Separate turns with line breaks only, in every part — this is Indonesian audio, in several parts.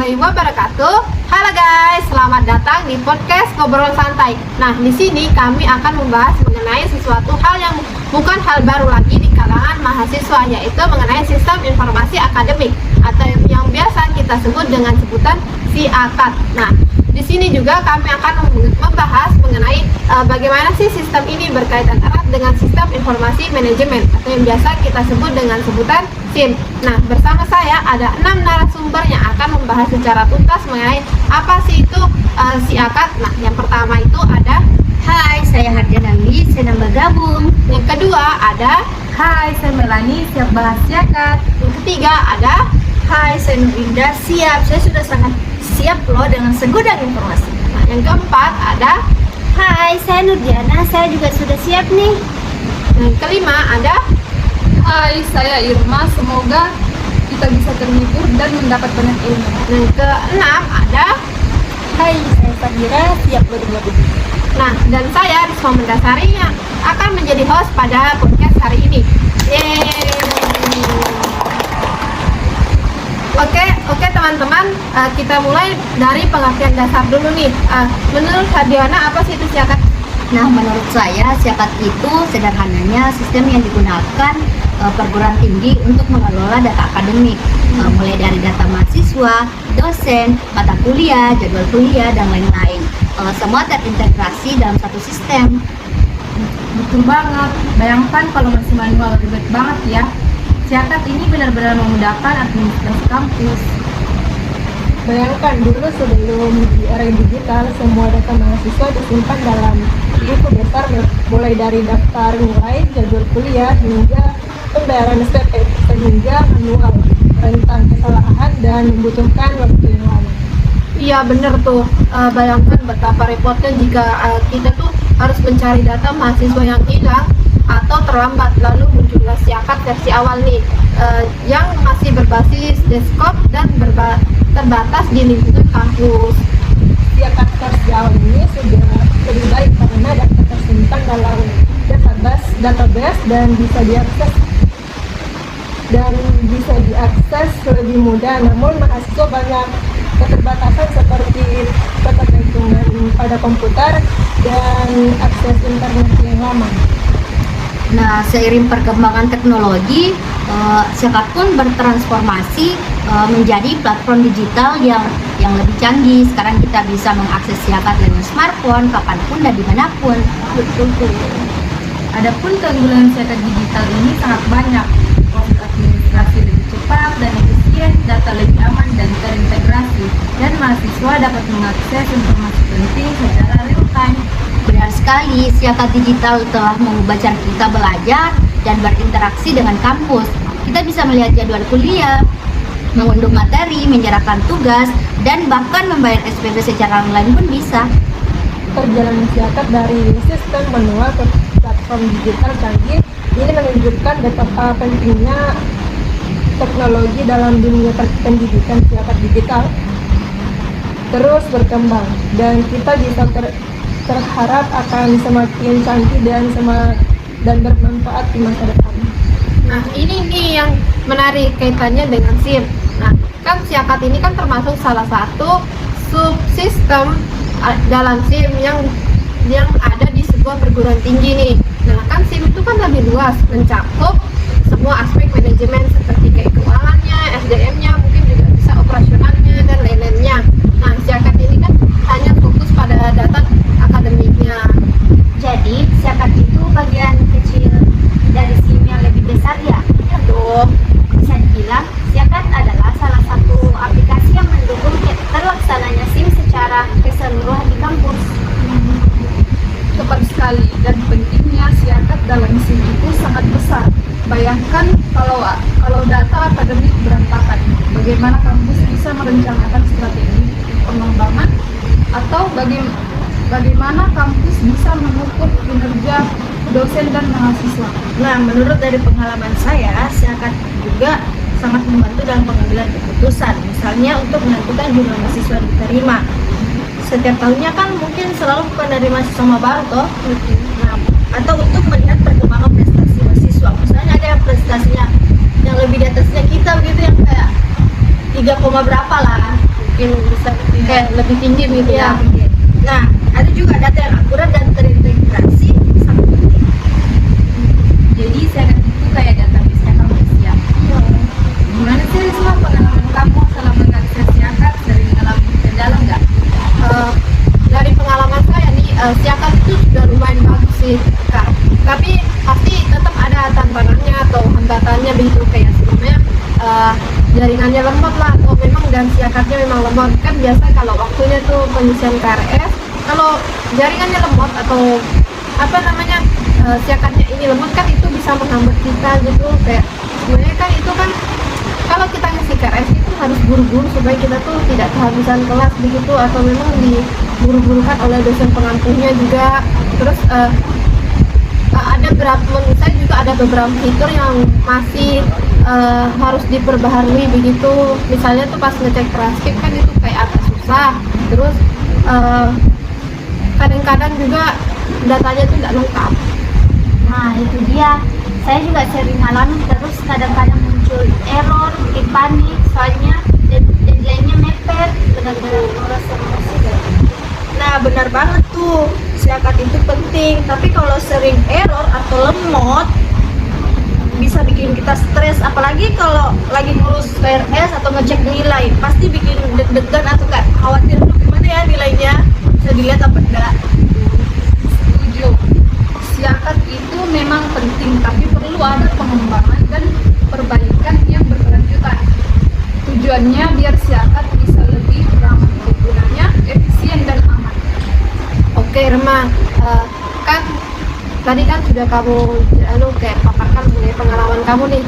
warahmatullahi wabarakatuh. Halo guys, selamat datang di podcast Ngobrol Santai. Nah, di sini kami akan membahas mengenai sesuatu hal yang bukan hal baru lagi di kalangan mahasiswa, yaitu mengenai sistem informasi akademik atau yang biasa kita sebut dengan sebutan SIAKAD. Nah, di sini juga kami akan membahas mengenai bagaimana sih sistem ini berkaitan erat dengan sistem informasi manajemen atau yang biasa kita sebut dengan sebutan SIM. Nah, bersama saya ada 6 narasumber yang akan membahas secara tuntas mengenai apa sih itu SIAKAD. Nah, yang pertama itu ada
Hai, saya Hardianami, saya bergabung.
yang kedua ada
Hai, saya Melani, siap bahas SIAKAD.
yang ketiga ada
Hai, saya Nurinda, siap. Saya sudah sangat siap loh dengan segudang informasi.
nah, yang keempat ada
Hai, saya Nurdiana, saya juga sudah siap nih.
yang kelima ada
Hai, saya Irma, semoga kita bisa terhibur dan mendapat banyak ilmu.
yang keenam ada.
Hai, saya Fadira, siap bergabung.
Nah, dan saya Risma Mendasari yang akan menjadi host pada podcast hari ini. Yeay. Oke teman-teman, kita mulai dari pengertian dasar dulu nih. Menurut Hardiana, apa sih itu SIAKAD?
Nah, menurut saya SIAKAD itu sederhananya sistem yang digunakan perguruan tinggi untuk mengelola data akademik, mulai dari data mahasiswa, dosen, mata kuliah, jadwal kuliah, dan lain-lain. Semua terintegrasi dalam satu sistem.
Betul banget, bayangkan kalau masih manual ribet banget ya. SIAKAD ini benar-benar memudahkan administrasi kampus.
Bayangkan dulu sebelum di era digital, semua data mahasiswa disimpan dalam buku besar mulai dari daftar nilai, jadwal kuliah, hingga pembayaran SPP, sehingga manual, rentan kesalahan, dan membutuhkan waktu yang lama.
Iya bener tuh, bayangkan betapa repotnya jika kita tuh harus mencari data mahasiswa yang hilang atau terlambat, lalu muncullah SIAKAD versi awal nih yang masih berbasis desktop dan terbatas di lingkungan kampus.
SIAKAD versi awal ini sudah lebih baik karena data tersimpan dalam database dan bisa diakses lebih mudah. Namun mahasiswa banyak keterbatasan seperti ketergantungan pada komputer dan akses internet yang lama.
Nah, seiring perkembangan teknologi, SIAKAD pun bertransformasi menjadi platform digital yang lebih canggih. Sekarang kita bisa mengakses SIAKAD dengan smartphone kapanpun dan dimanapun.
Betul.
Adapun keunggulan SIAKAD digital ini sangat banyak. Proses administrasi lebih cepat dan efisien, data lebih aman dan terintegrasi, dan mahasiswa dapat mengakses informasi penting secara real time.
Benar sekali, SIAKAD digital telah mengubah cara kita belajar dan berinteraksi dengan kampus. Kita bisa melihat jadwal kuliah, mengunduh materi, menyerahkan tugas, dan bahkan membayar SPP secara online pun bisa.
Perjalanan SIAKAD dari sistem manual ke platform digital canggih ini menunjukkan betapa pentingnya teknologi dalam dunia pendidikan. SIAKAD digital terus berkembang dan kita bisa terharap akan semakin canggih dan bermanfaat di masa depan.
Nah, ini nih yang menarik kaitannya dengan SIM. Nah, kan SIAKAD ini kan termasuk salah satu subsistem dalam SIM yang ada di sebuah perguruan tinggi nih. Nah, kan SIM itu kan lebih luas, mencakup semua aspek manajemen seperti kayak keuangannya, SDM-nya, mungkin juga bisa operasionalnya dan lain-lainnya. Nah, SIAKAD ini kan hanya fokus pada data akademiknya.
Jadi, SIAKAD itu bagian kecil dari SIM yang lebih besar ya?
Ya dong.
Bisa dibilang, SIAKAD adalah salah satu aplikasi yang mendukung terlaksananya SIM secara keseluruhan di kampus.
Tepat sekali, dan pentingnya SIAKAD dalam SIM itu sangat besar. Bayangkan kalau data akademik berantakan, bagaimana kampus bisa merencanakan strategi pengembangan, atau bagaimana kampus bisa mengukur kinerja dosen dan mahasiswa.
Nah, menurut dari pengalaman saya, SIAKAD juga sangat membantu dalam pengambilan keputusan. Misalnya untuk menentukan jumlah mahasiswa diterima. Setiap tahunnya kan mungkin selalu penerima siswa baru toh. Nah, atau untuk melihat perkembangan prestasi mahasiswa. Misalnya ada yang prestasinya yang lebih di atasnya kita begitu, yang kayak 3, berapa lah.
mungkin bisa kayak lebih tinggi gitu
Ya,
ya.
oke. Nah, ada juga data yang akurat dan terintegrasi sangat penting.
Jadi siakat itu kayak database-nya kampus ya. Gimana sih Risma pengalaman kamu selama mengakses siakat, sering mengalami kendala nggak?
Dari pengalaman saya nih, siakat itu sudah lumayan bagus sih Kak. Tapi pasti tetap ada tantangannya atau hambatannya begitu, kayak sebelumnya jaringannya lemot lah, atau memang dan siakatnya memang lemot. Kan biasa kalau waktunya tuh pengisian KRS, kalau jaringannya lemot atau apa namanya siakatnya ini lemot, kan itu bisa menghambat kita gitu. Kayak sebenarnya kan itu kan kalau kita ngisi KRS itu harus buru-buru supaya kita tuh tidak kehabisan kelas begitu, atau memang diburu-burukan oleh dosen pengampunya juga. Terus ada beberapa, menurut saya juga ada beberapa fitur yang masih harus diperbaharui begitu. Misalnya tuh pas ngecek transkrip kan itu kayak agak susah. Terus kadang-kadang juga datanya tuh nggak lengkap.
Nah itu dia, saya juga sering ngalamin, terus kadang-kadang muncul error, bikin panik, soalnya deadline-nya mepet, benar-benar merasa emosi deh.
Nah, benar banget tuh. Siakat itu penting, tapi kalau sering error atau lemot bisa bikin kita stres, apalagi kalau lagi ngurus KRS atau ngecek nilai, pasti bikin deg-degan atau kayak khawatir gimana ya nilainya, bisa dilihat apa enggak.
Setuju. Siakat itu memang penting, tapi perlu ada pengembangan dan perbaikan yang berkelanjutan. Tujuannya biar siakat bisa lebih ramah penggunanya, efisien dan aman.
Oke Rema, kan tadi kan sudah kamu kayak paparkan mengenai pengalaman kamu nih.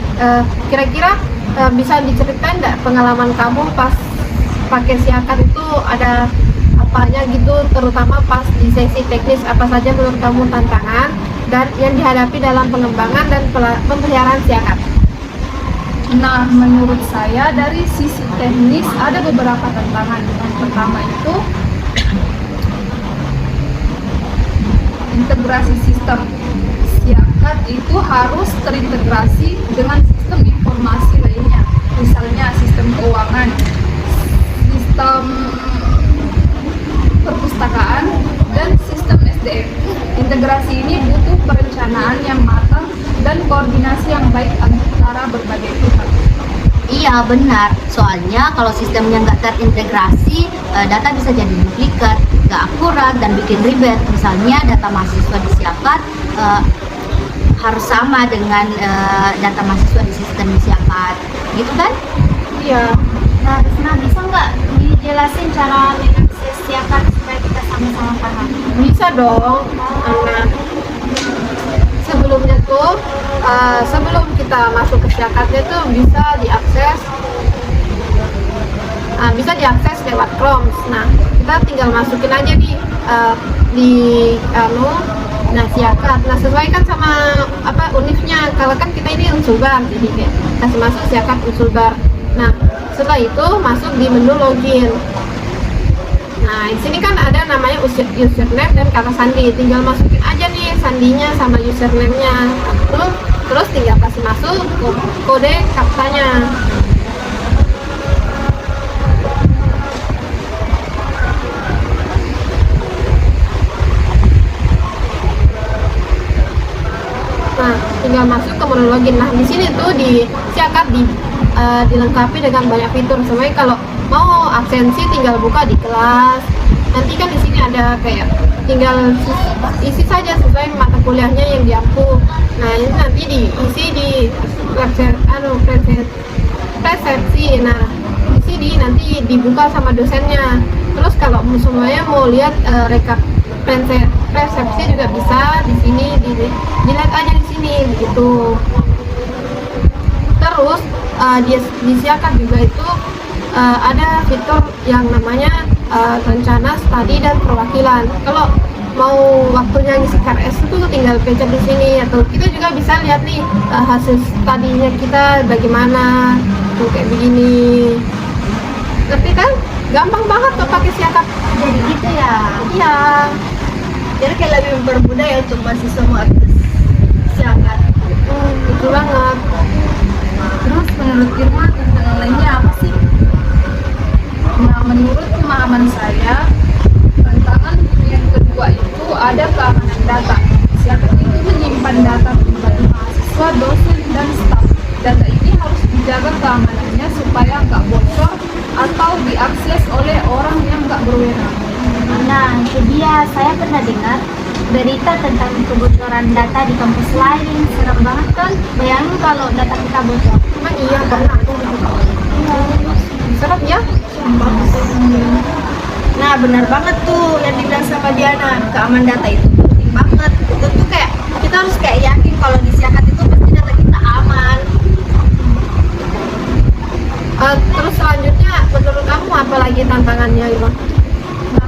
Kira-kira bisa diceritain nggak pengalaman kamu pas pakai siakat itu ada apanya gitu, terutama pas di sesi teknis, apa saja menurut kamu tantangan dan yang dihadapi dalam pengembangan dan pemeliharaan siakat?
Nah, menurut saya dari sisi teknis ada beberapa tantangan. Yang pertama itu integrasi sistem. Siakat itu harus terintegrasi dengan sistem informasi lainnya, misalnya sistem keuangan, sistem perpustakaan, dan sistem SDM. Integrasi ini butuh perencanaan yang matang dan koordinasi yang baik antara berbagai pihak.
Iya benar, soalnya kalau sistemnya nggak terintegrasi, data bisa jadi duplikat, nggak akurat, dan bikin ribet. Misalnya data mahasiswa di siakat harus sama dengan data mahasiswa di sistem di siakat, gitu kan?
Iya.
Nah, Risma bisa nggak dijelasin cara mengakses siakat supaya kita sama-sama paham?
Bisa dong. Nah, sebelumnya tuh sebelum kita masuk ke siakatnya tuh bisa diakses lewat Chrome. Nah, kita tinggal masukin aja nih di siakat. Nah, sesuaikan sama apa univnya. Kalau kan kita ini Unsulbar, jadi kayak kasih masuk siakat Unsulbar. Nah, setelah itu masuk di menu login. Nah, di sini kan ada namanya username dan kata sandi. Tinggal masukin aja nih sandinya sama username-nya. Terus tinggal kasih masuk kode kapsanya. Nah, tinggal masuk ke menu login. Nah, di sini tuh di siakat dilengkapi dengan banyak fitur. Semuanya kalau mau absensi tinggal buka di kelas. Nanti kan di sini ada kayak tinggal isi saja sesuai mata kuliahnya yang diampu. Nah, ini nanti diisi di persepsi. Nah, di sini nanti dibuka sama dosennya. Terus kalau semuanya mau lihat rekap persepsi juga bisa di sini, dilihat aja di sini begitu. Terus di siakat juga itu ada fitur yang namanya rencana studi dan perwakilan. Kalau mau waktunya ngisi KRS itu tinggal pencet di sini, atau kita juga bisa lihat nih hasil studinya kita bagaimana tuh kayak begini. Ngerti kan? Gampang banget tuh pakai siakat.
Jadi gitu ya.
Iya.
Jadi kayak lebih mempermudah ya untuk mahasiswa mau akses siakat.
Betul banget.
Terus menurut Irma tantangan lainnya apa sih? Nah, menurut pemahaman saya, tantangan yang kedua itu ada keamanan data. Siakat itu menyimpan data pribadi mahasiswa, dosen, dan staf. Data ini harus dijaga keamanannya supaya nggak bocor atau diakses oleh orang yang nggak berwenang.
Nah, itu dia. Saya pernah dengar berita tentang kebocoran data di kampus lain. Serem banget kan? Bayangin kalau data kita bocor.
Emang iya pernah tuh. Serem ya?
Nah, benar banget tuh yang dibilang sama Diana, keamanan data itu penting banget. Itu tuh kayak kita harus kayak yakin kalau di Siakat itu pasti data kita aman.
Terus selanjutnya menurut kamu apa lagi tantangannya, Iwan?
Nah,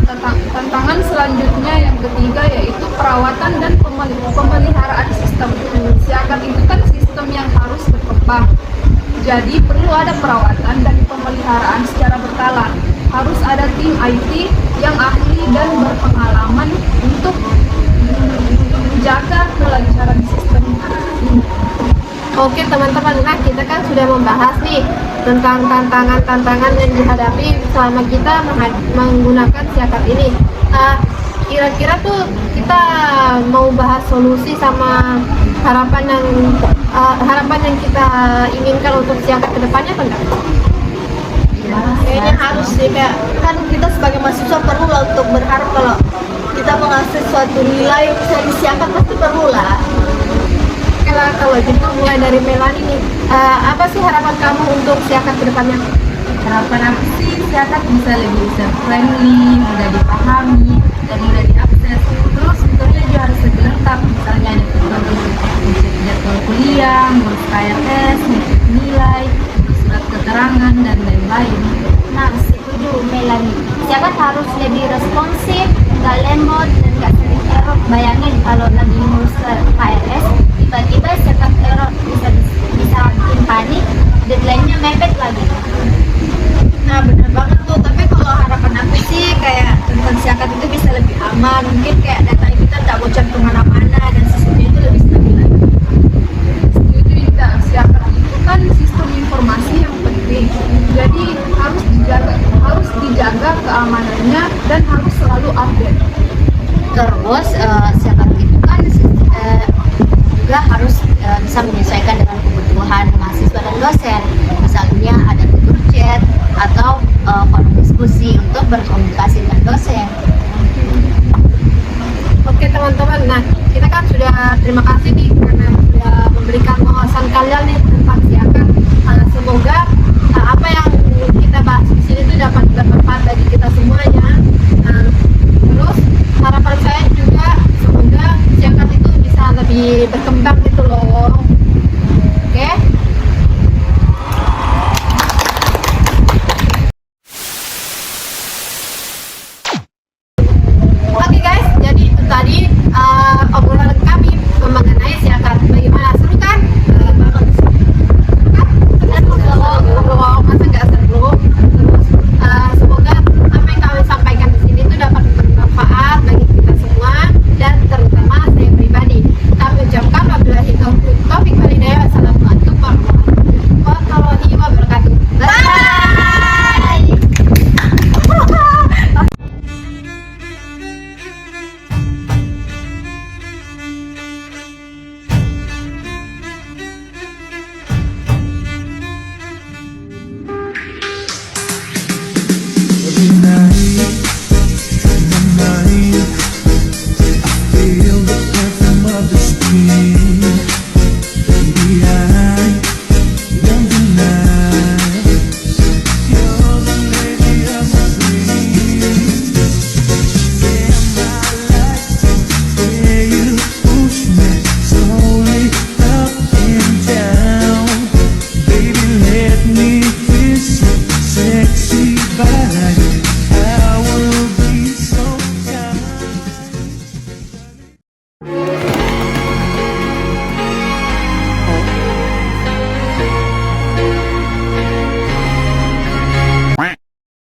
tantangan selanjutnya yang ketiga yaitu perawatan dan pemeliharaan sistem. Siakat itu kan sistem yang harus berkembang. Jadi perlu ada perawatan dan pemeliharaan secara berkala. Harus ada tim IT yang ahli dan berpengalaman untuk menjaga kelancaran sistem ini.
Oke teman-teman, nah kita kan sudah membahas nih tentang tantangan-tantangan yang dihadapi selama kita menggunakan Siakat ini. Kira-kira tuh kita mau bahas solusi sama harapan yang kita inginkan untuk Siakat kedepannya atau enggak?
Kayaknya harus sih, kayak kan kita sebagai mahasiswa perlu lah untuk berharap kalau kita mengakses suatu nilai bisa disiapkan, pasti perlu lah.
Kalau gitu mulai dari Melani nih, apa sih harapan kamu untuk Siakat kedepannya?
Harapan aku sih Siakat bisa lebih user friendly, mudah dipahami, dan mudah diakses. Terus fiturnya juga harus lebih lengkap, misalnya ada fitur untuk jadwal kuliah, ngurus KRS, ngecek nilai, surat keterangan, dan lain-lain.
Nah, setuju Melanie. Siakat harus lebih responsif, nggak lemot, dan nggak sering error. Bayangin kalau lagi ngurus KRS, tiba-tiba Siakat error, bisa bikin panik, deadline-nya mepet lagi.
Nah, benar banget tuh. Tapi kalau harapan aku sih kayak tentang Siakat itu bisa lebih aman. Mungkin kayak data kita tak bocor kemana-mana dan sistemnya itu lebih stabil.
Setuju Indah, Siakat itu kan sistem informasi yang penting. Jadi harus dijaga keamanannya dan harus selalu update.
Terus Siakat itu kan juga harus bisa menyesuaikan dengan kebutuhan mahasiswa dan dosen. Misalnya ada fitur chat atau forum diskusi untuk berkomunikasi dengan dosen.
Oke teman-teman, nah kita kan sudah terima kasih nih karena sudah memberikan wawasan kalian nih tentang Siakat. Semoga apa yang kita bahas di sini itu dapat bermanfaat bagi kita semuanya. Terus harapan saya juga semoga Siakat itu bisa lebih berkembang